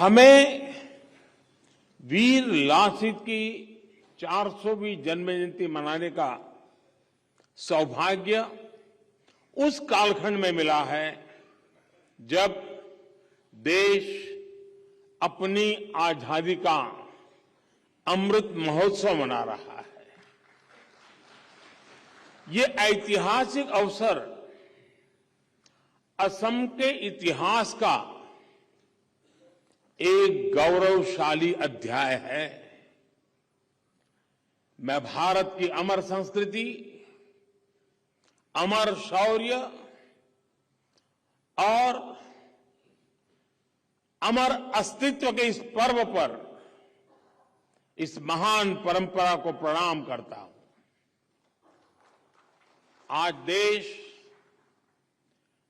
हमें वीर लासित की 400वीं जन्म जयंती मनाने का सौभाग्य उस कालखंड में मिला है जब देश अपनी आजादी का अमृत महोत्सव मना रहा है। ये ऐतिहासिक अवसर असम के इतिहास का एक गौरवशाली अध्याय है। मैं भारत की अमर संस्कृति, अमर शौर्य और अमर अस्तित्व के इस पर्व पर इस महान परंपरा को प्रणाम करता हूं। आज देश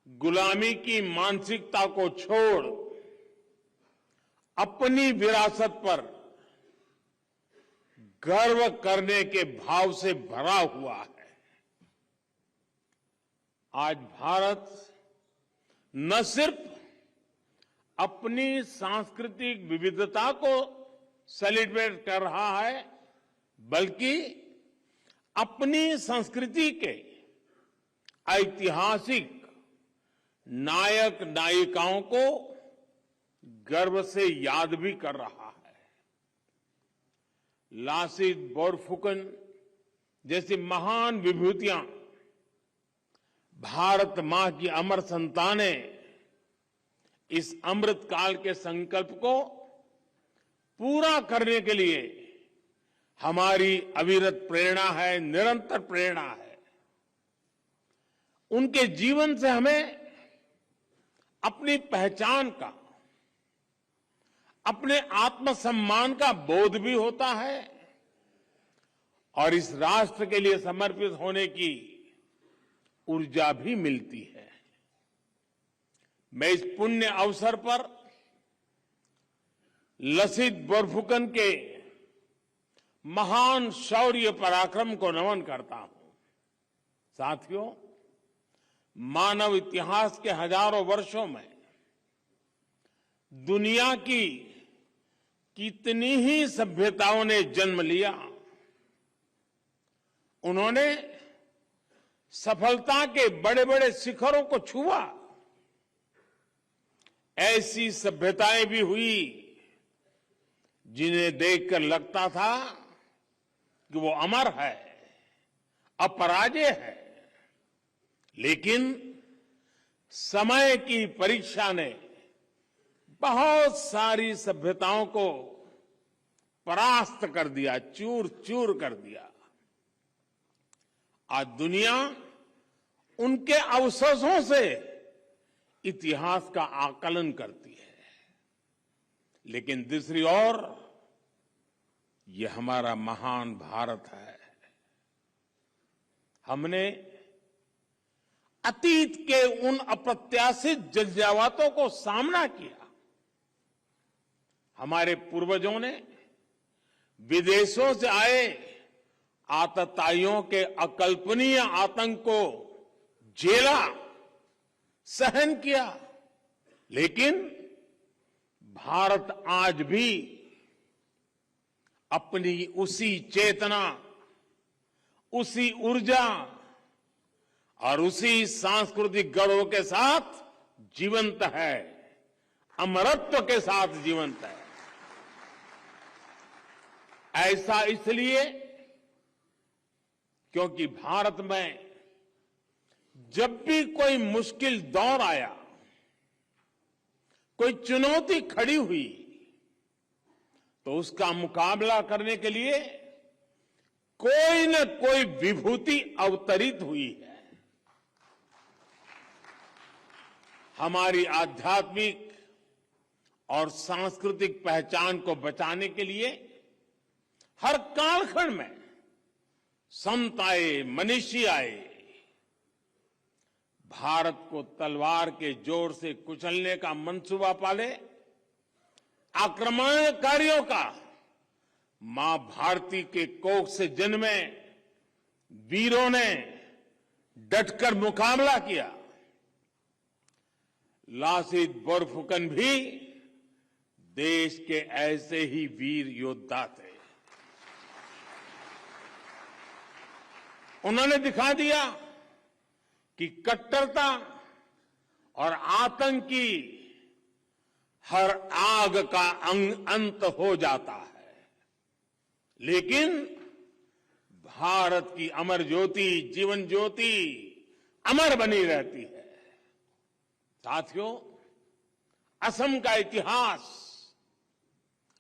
गुलामी की मानसिकता को छोड़ अपनी विरासत पर गर्व करने के भाव से भरा हुआ है। आज भारत न सिर्फ अपनी सांस्कृतिक विविधता को सेलिब्रेट कर रहा है, बल्कि अपनी संस्कृति के ऐतिहासिक नायक नायिकाओं को गर्व से याद भी कर रहा है। लासित बोरफुकन जैसी महान विभूतियां भारत मां की अमर संतानें इस अमृत काल के संकल्प को पूरा करने के लिए हमारी अविरत प्रेरणा है, निरंतर प्रेरणा है। उनके जीवन से हमें अपनी पहचान का, अपने आत्मसम्मान का बोध भी होता है और इस राष्ट्र के लिए समर्पित होने की ऊर्जा भी मिलती है। मैं इस पुण्य अवसर पर लसित बोरफुकन के महान शौर्य पराक्रम को नमन करता हूं। साथियों, मानव इतिहास के हजारों वर्षों में दुनिया की कितनी ही सभ्यताओं ने जन्म लिया। उन्होंने सफलता के बड़े बड़े शिखरों को छुआ। ऐसी सभ्यताएं भी हुई जिन्हें देखकर लगता था कि वो अमर है, अपराजेय है, लेकिन समय की परीक्षा ने बहुत सारी सभ्यताओं को परास्त कर दिया, चूर चूर कर दिया। आज दुनिया उनके अवशेषों से इतिहास का आकलन करती है, लेकिन दूसरी ओर यह हमारा महान भारत है। हमने अतीत के उन अप्रत्याशित जज्बातों को सामना किया। हमारे पूर्वजों ने विदेशों से आए आतताइयों के अकल्पनीय आतंक को झेला, सहन किया, लेकिन भारत आज भी अपनी उसी चेतना, उसी ऊर्जा और उसी सांस्कृतिक गौरव के साथ जीवंत है, अमरत्व के साथ जीवंत है। ऐसा इसलिए क्योंकि भारत में जब भी कोई मुश्किल दौर आया, कोई चुनौती खड़ी हुई, तो उसका मुकाबला करने के लिए कोई न कोई विभूति अवतरित हुई है। हमारी आध्यात्मिक और सांस्कृतिक पहचान को बचाने के लिए हर कालखंड में संत आए, मनीषी आए। भारत को तलवार के जोर से कुचलने का मंसूबा पाले आक्रमणकारियों का मां भारती के कोख से जन्मे वीरों ने डटकर मुकाबला किया। लासित बोरफुकन भी देश के ऐसे ही वीर योद्धा थे। उन्होंने दिखा दिया कि कट्टरता और आतंक की हर आग का अंत हो जाता है, लेकिन भारत की अमर ज्योति, जीवन ज्योति अमर बनी रहती है। साथियों, असम का इतिहास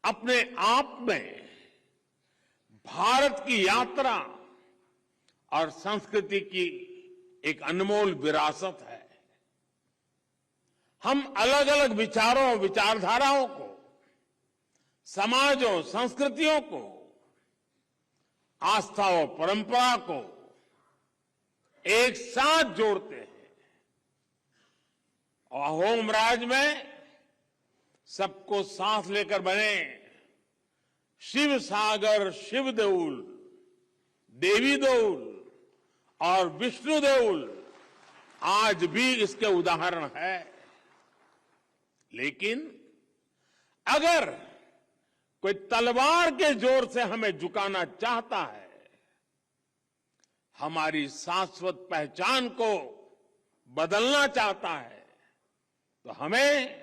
अपने आप में भारत की यात्रा और संस्कृति की एक अनमोल विरासत है। हम अलग अलग विचारों, विचारधाराओं को, समाजों, संस्कृतियों को, आस्था और परंपरा को एक साथ जोड़ते हैं और अहोम राज में सबको सांस लेकर बने शिव सागर, शिव देउल, देवी देउल और विष्णु देउल आज भी इसके उदाहरण है। लेकिन अगर कोई तलवार के जोर से हमें झुकाना चाहता है, हमारी शाश्वत पहचान को बदलना चाहता है, तो हमें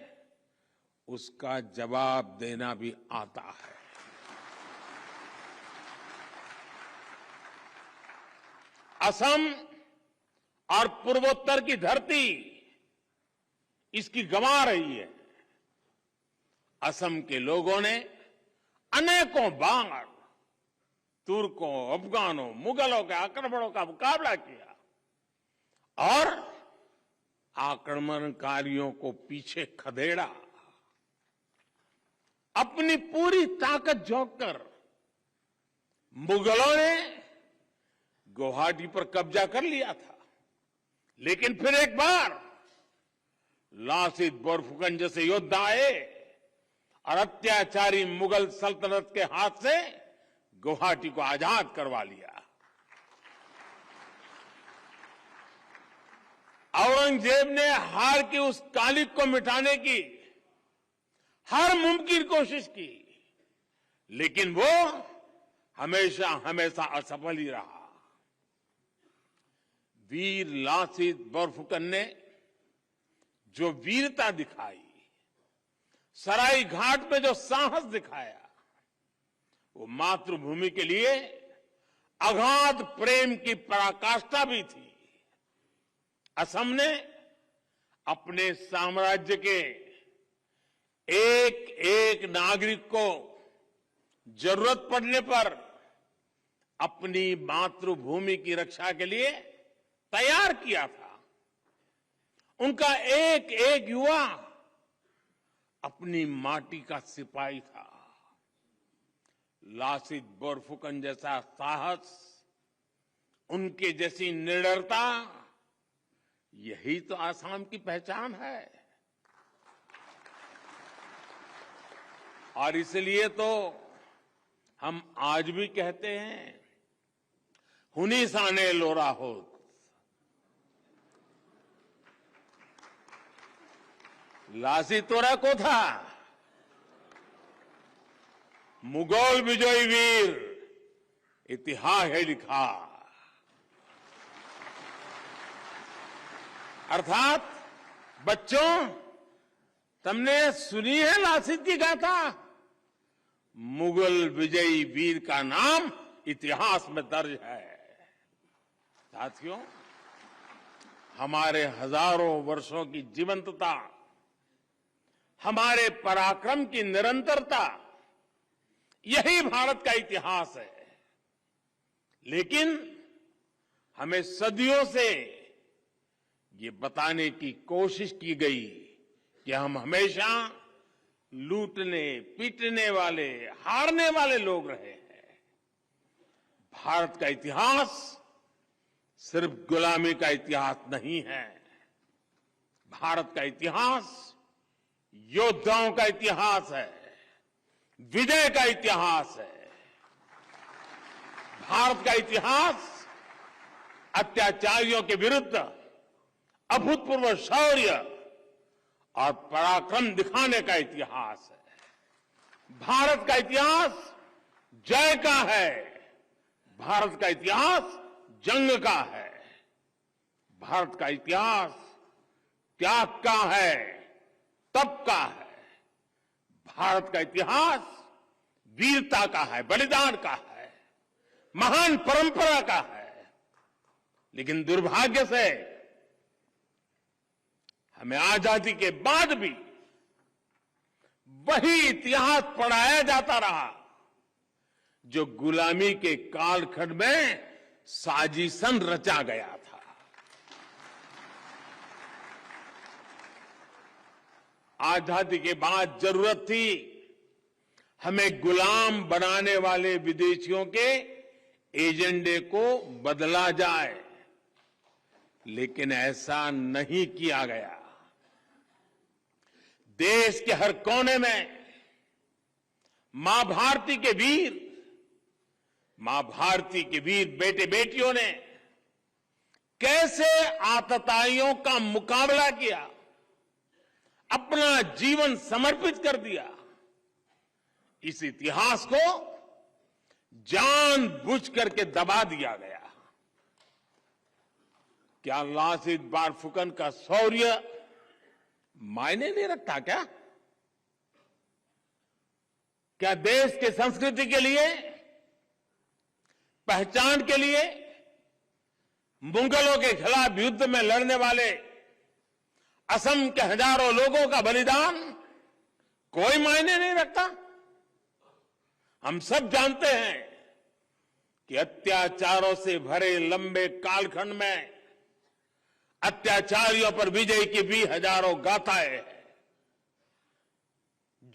उसका जवाब देना भी आता है। असम और पूर्वोत्तर की धरती इसकी गंवा रही है। असम के लोगों ने अनेकों बार तुर्कों, अफगानों, मुगलों के आक्रमणों का मुकाबला किया और आक्रमणकारियों को पीछे खदेड़ा। अपनी पूरी ताकत झोंक कर मुगलों ने गुवाहाटी पर कब्जा कर लिया था, लेकिन फिर एक बार लासित बोरफुकन जैसे योद्धा आए और अत्याचारी मुगल सल्तनत के हाथ से गुवाहाटी को आजाद करवा लिया। औरंगजेब ने हार की उस कालिक को मिटाने की हर मुमकिन कोशिश की, लेकिन वो हमेशा हमेशा असफल ही रहा। वीर लासित बोरफुकन ने जो वीरता दिखाई, सराय घाट में जो साहस दिखाया, वो मातृभूमि के लिए अगाध प्रेम की पराकाष्ठा भी थी। असम ने अपने साम्राज्य के एक एक नागरिक को जरूरत पड़ने पर अपनी मातृभूमि की रक्षा के लिए तैयार किया था। उनका एक एक युवा अपनी माटी का सिपाही था। लासित बोरफुकन जैसा साहस, उनके जैसी निडरता, यही तो आसाम की पहचान है। और इसलिए तो हम आज भी कहते हैं, हुनी साने लोरा होत। लासित तोरा को था, मुगल विजयी वीर इतिहास है लिखा। अर्थात बच्चों, तुमने सुनी है लासित की गाथा? मुगल विजयी वीर का नाम इतिहास में दर्ज है। साथियों, हमारे हजारों वर्षों की जीवंतता, हमारे पराक्रम की निरंतरता, यही भारत का इतिहास है। लेकिन हमें सदियों से ये बताने की कोशिश की गई कि हम हमेशा लूटने, पीटने वाले, हारने वाले लोग रहे हैं। भारत का इतिहास सिर्फ गुलामी का इतिहास नहीं है। भारत का इतिहास योद्धाओं का इतिहास है, विजय का इतिहास है। भारत का इतिहास अत्याचारियों के विरुद्ध अभूतपूर्व शौर्य और पराक्रम दिखाने का इतिहास है। भारत का इतिहास जय का है, भारत का इतिहास जंग का है, भारत का इतिहास त्याग का है, तप का है, भारत का इतिहास वीरता का है, बलिदान का है, महान परंपरा का है। लेकिन दुर्भाग्य से हमें आजादी के बाद भी वही इतिहास पढ़ाया जाता रहा जो गुलामी के कालखंड में साजिशन रचा गया था। आजादी के बाद जरूरत थी हमें गुलाम बनाने वाले विदेशियों के एजेंडे को बदला जाए, लेकिन ऐसा नहीं किया गया। देश के हर कोने में मां भारती के वीर बेटे बेटियों ने कैसे आतताइयों का मुकाबला किया, अपना जीवन समर्पित कर दिया, इस इतिहास को जानबूझ करके दबा दिया गया। क्या लासित बोरफुकन का शौर्य मायने नहीं रखता क्या? क्या देश के संस्कृति के लिए, पहचान के लिए मुगलों के खिलाफ युद्ध में लड़ने वाले असम के हजारों लोगों का बलिदान कोई मायने नहीं रखता? हम सब जानते हैं कि अत्याचारों से भरे लंबे कालखंड में अत्याचारियों पर विजय की भी हजारों गाथाएं हैं,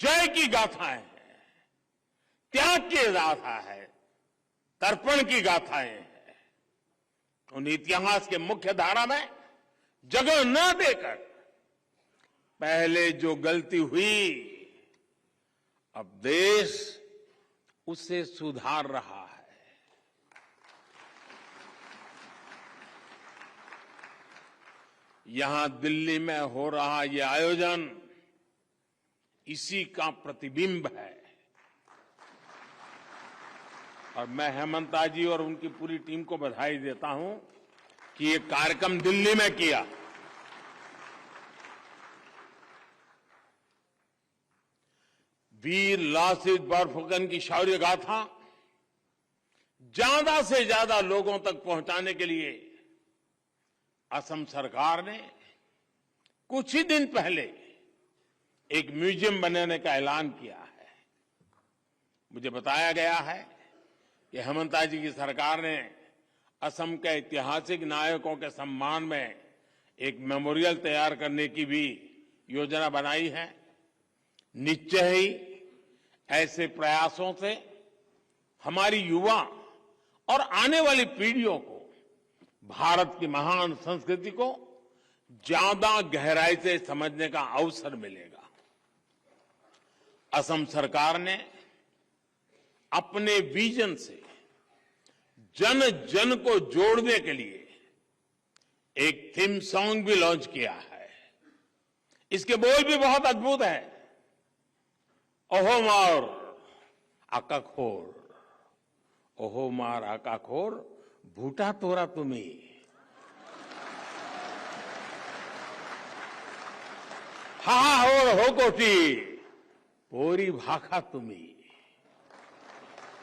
जय की गाथाएं हैं, त्याग की गाथा है, तर्पण की गाथाएं हैं। उन इतिहास के मुख्य धारा में जगह न देकर पहले जो गलती हुई, अब देश उसे सुधार रहा है। यहां दिल्ली में हो रहा यह आयोजन इसी का प्रतिबिंब है। और मैं हेमंता जी और उनकी पूरी टीम को बधाई देता हूं कि ये कार्यक्रम दिल्ली में किया। वीर लासित बोरफुकन की शौर्य गाथा ज्यादा से ज्यादा लोगों तक पहुंचाने के लिए असम सरकार ने कुछ ही दिन पहले एक म्यूजियम बनाने का ऐलान किया है। मुझे बताया गया है कि हेमंता जी की सरकार ने असम के ऐतिहासिक नायकों के सम्मान में एक मेमोरियल तैयार करने की भी योजना बनाई है। निश्चय ही ऐसे प्रयासों से हमारी युवा और आने वाली पीढ़ियों को भारत की महान संस्कृति को ज्यादा गहराई से समझने का अवसर मिलेगा। असम सरकार ने अपने विजन से जन जन को जोड़ने के लिए एक थीम सॉन्ग भी लॉन्च किया है। इसके बोल भी बहुत अद्भुत है। ओहो मार आकाखोर, ओहो मार आकाखोर, भूटा तोरा तुम्ही, हा हो कोटी पोरी भाखा तुम्ही।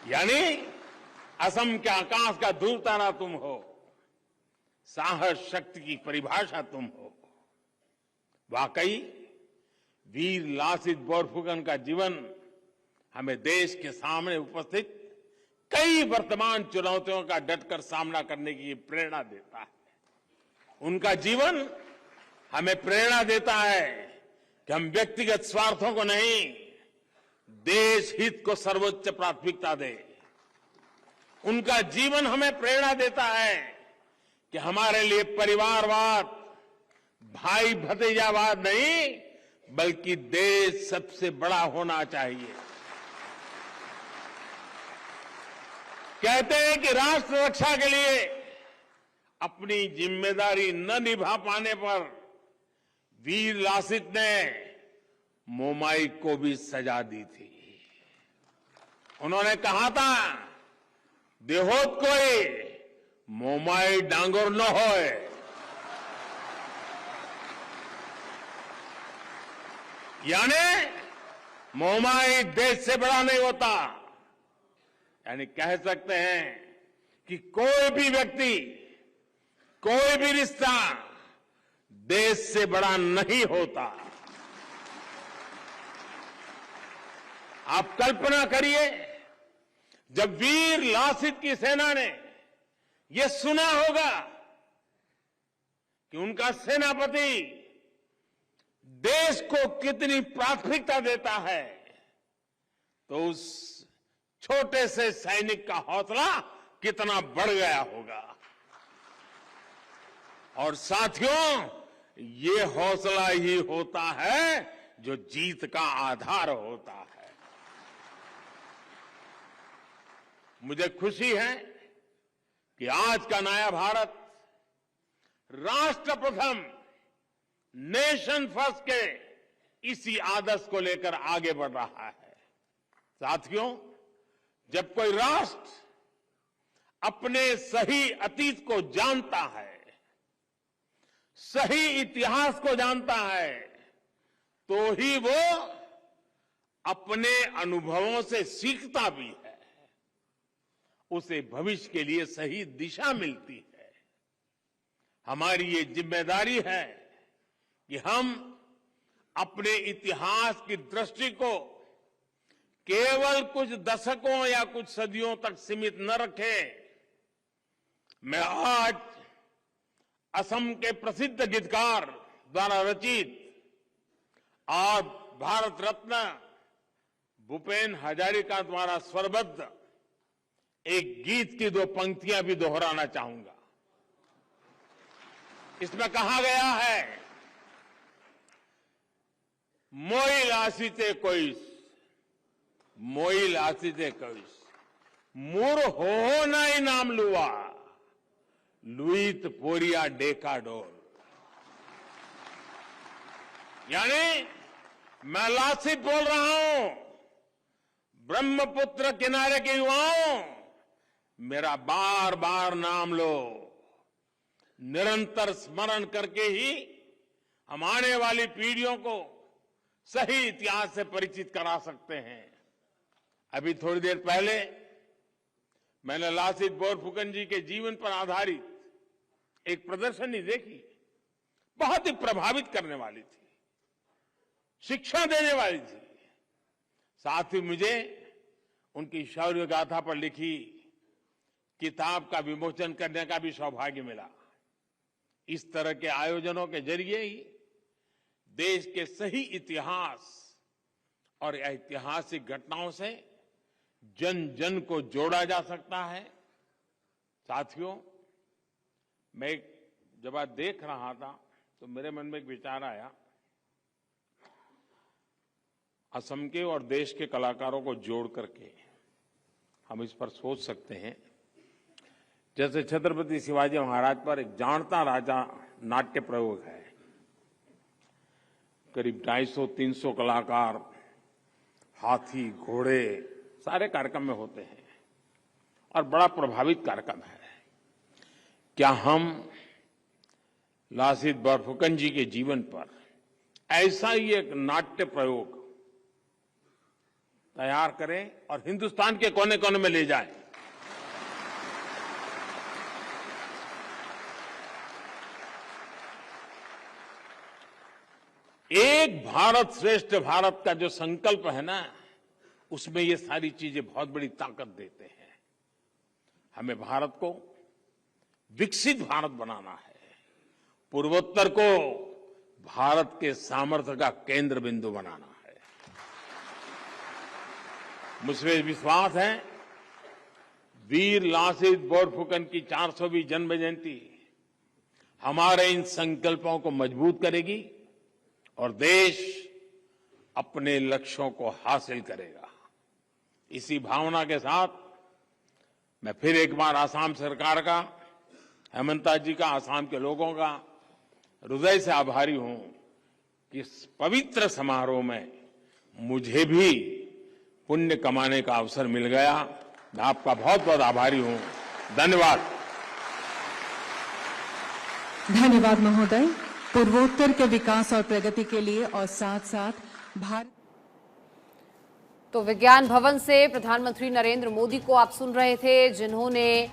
यानी असम के आकाश का धूल तारा तुम हो, साहस शक्ति की परिभाषा तुम हो। वाकई वीर लासित बोरफुकन का जीवन हमें देश के सामने उपस्थित कई वर्तमान चुनौतियों का डटकर सामना करने की प्रेरणा देता है। उनका जीवन हमें प्रेरणा देता है कि हम व्यक्तिगत स्वार्थों को नहीं, देश हित को सर्वोच्च प्राथमिकता दें। उनका जीवन हमें प्रेरणा देता है कि हमारे लिए परिवारवाद, भाई भतीजावाद नहीं, बल्कि देश सबसे बड़ा होना चाहिए। कहते हैं कि राष्ट्र रक्षा के लिए अपनी जिम्मेदारी न निभा पाने पर वीर लासित ने मोमाई को भी सजा दी थी। उन्होंने कहा था देहोत कोई मोमाई डांगोर न होए। यानी मोमाई देश से बड़ा नहीं होता। यानी कह सकते हैं कि कोई भी व्यक्ति, कोई भी रिश्ता देश से बड़ा नहीं होता। आप कल्पना करिए, जब वीर लासित की सेना ने यह सुना होगा कि उनका सेनापति देश को कितनी प्राथमिकता देता है, तो उस छोटे से सैनिक का हौसला कितना बढ़ गया होगा। और साथियों, ये हौसला ही होता है जो जीत का आधार होता है। मुझे खुशी है कि आज का नया भारत राष्ट्र प्रथम, नेशन फर्स्ट के इसी आदर्श को लेकर आगे बढ़ रहा है। साथियों, जब कोई राष्ट्र अपने सही अतीत को जानता है, सही इतिहास को जानता है, तो ही वो अपने अनुभवों से सीखता भी है, उसे भविष्य के लिए सही दिशा मिलती है। हमारी ये जिम्मेदारी है कि हम अपने इतिहास की दृष्टि को केवल कुछ दशकों या कुछ सदियों तक सीमित न रखें। मैं आज असम के प्रसिद्ध गीतकार द्वारा रचित और भारत रत्न भूपेन हजारिका द्वारा स्वरबद्ध एक गीत की दो पंक्तियां भी दोहराना चाहूंगा। इसमें कहा गया है, मोइल आसीते कोइस, मोइल आसीते कोइस, मुर हो नाई नाम लुआ, लुईत पोरिया डेका डोल। यानी मैं लासित बोल रहा हूं, ब्रह्मपुत्र किनारे के युवाओं, मेरा बार बार नाम लो। निरंतर स्मरण करके ही हम आने वाली पीढ़ियों को सही इतिहास से परिचित करा सकते हैं। अभी थोड़ी देर पहले मैंने लासित बोरफुकन जी के जीवन पर आधारित एक प्रदर्शनी देखी, बहुत ही प्रभावित करने वाली थी, शिक्षा देने वाली थी। साथ ही मुझे उनकी शौर्य गाथा पर लिखी किताब का विमोचन करने का भी सौभाग्य मिला। इस तरह के आयोजनों के जरिए ही देश के सही इतिहास और ऐतिहासिक घटनाओं से जन जन को जोड़ा जा सकता है। साथियों, मैं जब आज देख रहा था तो मेरे मन में एक विचार आया, असम के और देश के कलाकारों को जोड़ करके हम इस पर सोच सकते हैं। जैसे छत्रपति शिवाजी महाराज पर एक जानता राजा नाट्य प्रयोग है, करीब 250-300 कलाकार, हाथी, घोड़े, सारे कार्यक्रम में होते हैं और बड़ा प्रभावित कार्यक्रम है। क्या हम लासित बोरफुकन जी के जीवन पर ऐसा ही एक नाट्य प्रयोग तैयार करें और हिंदुस्तान के कोने कोने में ले जाएं? एक भारत श्रेष्ठ भारत का जो संकल्प है ना, उसमें ये सारी चीजें बहुत बड़ी ताकत देते हैं। हमें भारत को विकसित भारत बनाना है, पूर्वोत्तर को भारत के सामर्थ्य का केंद्र बिंदु बनाना है। मुझे विश्वास है वीर लासित बोरफुकन की 400वीं जन्म जयंती हमारे इन संकल्पों को मजबूत करेगी और देश अपने लक्ष्यों को हासिल करेगा। इसी भावना के साथ मैं फिर एक बार आसाम सरकार का, हेमंता जी का, आसाम के लोगों का हृदय से आभारी हूं कि इस पवित्र समारोह में मुझे भी पुण्य कमाने का अवसर मिल गया। मैं आपका बहुत बहुत आभारी हूं। धन्यवाद। धन्यवाद महोदय। पूर्वोत्तर के विकास और प्रगति के लिए और साथ साथ भारत। तो विज्ञान भवन से प्रधानमंत्री नरेंद्र मोदी को आप सुन रहे थे, जिन्होंने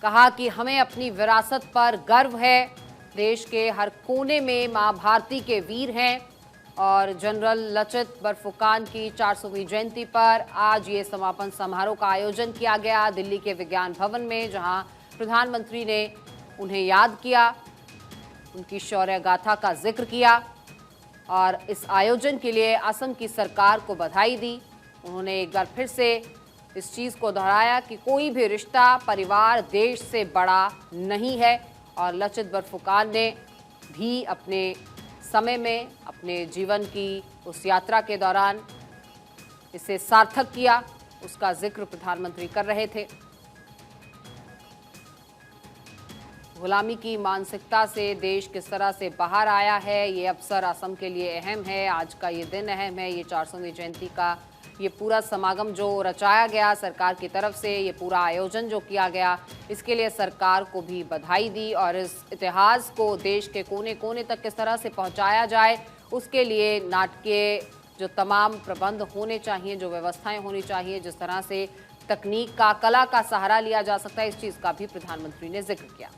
कहा कि हमें अपनी विरासत पर गर्व है। देश के हर कोने में मां भारती के वीर हैं और जनरल लचित बरफुकान की 400वीं जयंती पर आज ये समापन समारोह का आयोजन किया गया दिल्ली के विज्ञान भवन में, जहां प्रधानमंत्री ने उन्हें याद किया, उनकी शौर्य गाथा का जिक्र किया और इस आयोजन के लिए असम की सरकार को बधाई दी। उन्होंने एक बार फिर से इस चीज़ को दोहराया कि कोई भी रिश्ता परिवार देश से बड़ा नहीं है और लचित बरफुकान ने भी अपने समय में अपने जीवन की उस यात्रा के दौरान इसे सार्थक किया, उसका जिक्र प्रधानमंत्री कर रहे थे। गुलामी की मानसिकता से देश किस तरह से बाहर आया है, ये अवसर असम के लिए अहम है। आज का ये दिन अहम है। ये 400वीं जयंती का ये पूरा समागम जो रचाया गया सरकार की तरफ से, ये पूरा आयोजन जो किया गया, इसके लिए सरकार को भी बधाई दी और इस इतिहास को देश के कोने कोने तक किस तरह से पहुंचाया जाए, उसके लिए नाटकीय जो तमाम प्रबंध होने चाहिए, जो व्यवस्थाएं होनी चाहिए, जिस तरह से तकनीक का, कला का सहारा लिया जा सकता है, इस चीज़ का भी प्रधानमंत्री ने जिक्र किया।